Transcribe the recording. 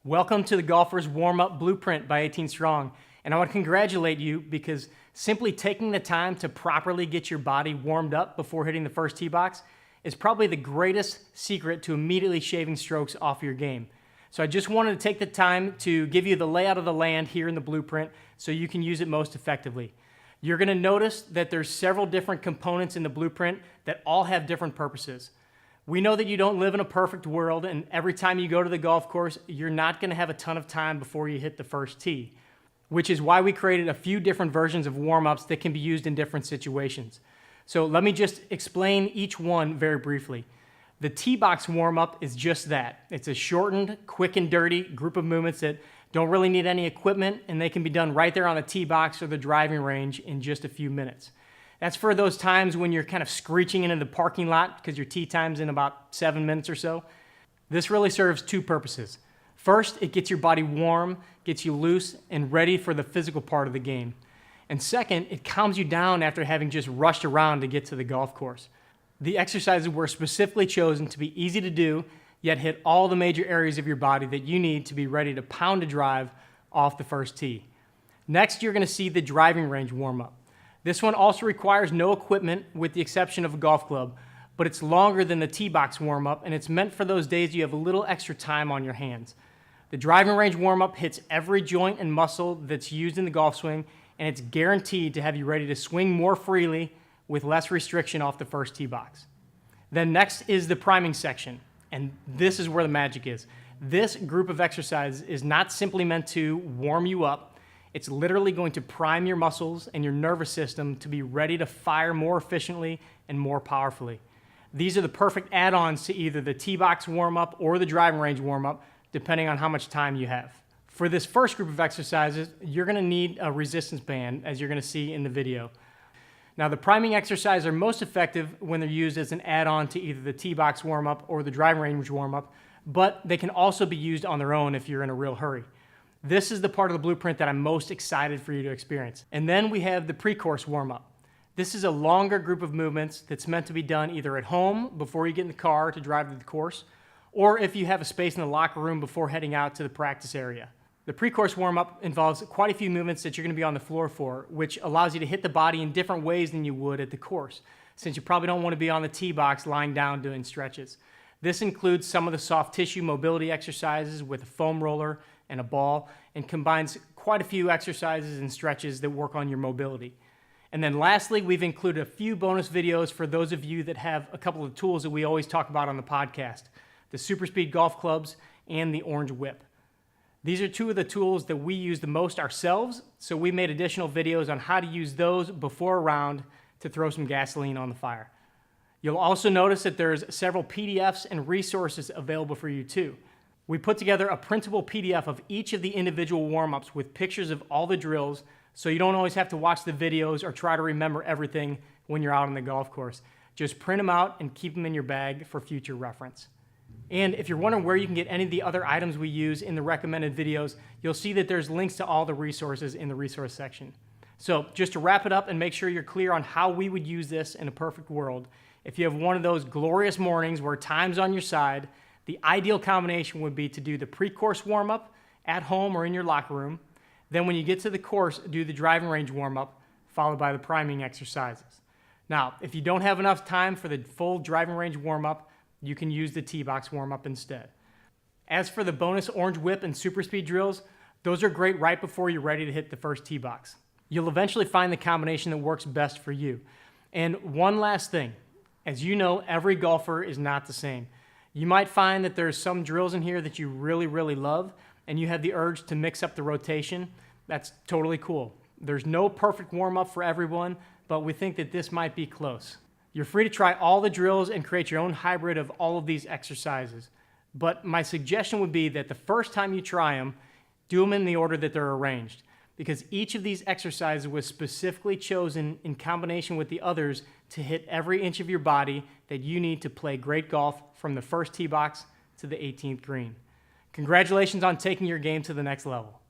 Welcome to the Golfer's Warm-Up Blueprint by 18 Strong. And I want to congratulate you because simply taking the time to properly get your body warmed up before hitting the first tee box is probably the greatest secret to immediately shaving strokes off your game. So I just wanted to take the time to give you the layout of the land here in the blueprint so you can use it most effectively. You're going to notice that there's several different components in the blueprint that all have different purposes. We know that you don't live in a perfect world, and every time you go to the golf course, you're not going to have a ton of time before you hit the first tee, which is why we created a few different versions of warm-ups that can be used in different situations. So let me just explain each one very briefly. The tee box warm-up is just that. It's a shortened, quick and dirty group of movements that don't really need any equipment, and they can be done right there on the tee box or the driving range in just a few minutes. That's for those times when you're kind of screeching into the parking lot because your tee time's in about 7 minutes or so. This really serves two purposes. First, it gets your body warm, gets you loose and ready for the physical part of the game. And second, it calms you down after having just rushed around to get to the golf course. The exercises were specifically chosen to be easy to do, yet hit all the major areas of your body that you need to be ready to pound a drive off the first tee. Next, you're going to see the driving range warm-up. This one also requires no equipment with the exception of a golf club, but it's longer than the tee box warm-up and it's meant for those days you have a little extra time on your hands. The driving range warm-up hits every joint and muscle that's used in the golf swing, and it's guaranteed to have you ready to swing more freely with less restriction off the first tee box. Then next is the priming section, and this is where the magic is. This group of exercises is not simply meant to warm you up. It's literally going to prime your muscles and your nervous system to be ready to fire more efficiently and more powerfully. These are the perfect add-ons to either the tee box warm-up or the driving range warm-up, depending on how much time you have. For this first group of exercises, you're going to need a resistance band, as you're going to see in the video. Now, the priming exercises are most effective when they're used as an add-on to either the tee box warm-up or the driving range warm-up, but they can also be used on their own if you're in a real hurry. This is the part of the blueprint that I'm most excited for you to experience. And then we have the pre-course warm-up. This is a longer group of movements that's meant to be done either at home before you get in the car to drive to the course, or if you have a space in the locker room before heading out to the practice area. The pre-course warm-up involves quite a few movements that you're going to be on the floor for, which allows you to hit the body in different ways than you would at the course, since you probably don't want to be on the tee box lying down doing stretches. This includes some of the soft tissue mobility exercises with a foam roller and a ball, and combines quite a few exercises and stretches that work on your mobility. And then lastly, we've included a few bonus videos for those of you that have a couple of tools that we always talk about on the podcast, the Super Speed golf clubs and the Orange Whip. These are two of the tools that we use the most ourselves, so we made additional videos on how to use those before a round to throw some gasoline on the fire. You'll also notice that there's several PDFs and resources available for you too. We put together a printable PDF of each of the individual warm-ups with pictures of all the drills, so you don't always have to watch the videos or try to remember everything when you're out on the golf course. Just print them out and keep them in your bag for future reference. And if you're wondering where you can get any of the other items we use in the recommended videos, you'll see that there's links to all the resources in the resource section. So just to wrap it up and make sure you're clear on how we would use this in a perfect world, if you have one of those glorious mornings where time's on your side, the ideal combination would be to do the pre-course warm-up at home or in your locker room. Then when you get to the course, do the driving range warm-up, followed by the priming exercises. Now, if you don't have enough time for the full driving range warm-up, you can use the tee box warm-up instead. As for the bonus Orange Whip and Super Speed drills, those are great right before you're ready to hit the first tee box. You'll eventually find the combination that works best for you. And one last thing, as you know, every golfer is not the same. You might find that there's some drills in here that you really, really love, and you have the urge to mix up the rotation. That's totally cool. There's no perfect warm-up for everyone, but we think that this might be close. You're free to try all the drills and create your own hybrid of all of these exercises. But my suggestion would be that the first time you try them, do them in the order that they're arranged, because each of these exercises was specifically chosen in combination with the others to hit every inch of your body that you need to play great golf from the first tee box to the 18th green. Congratulations on taking your game to the next level.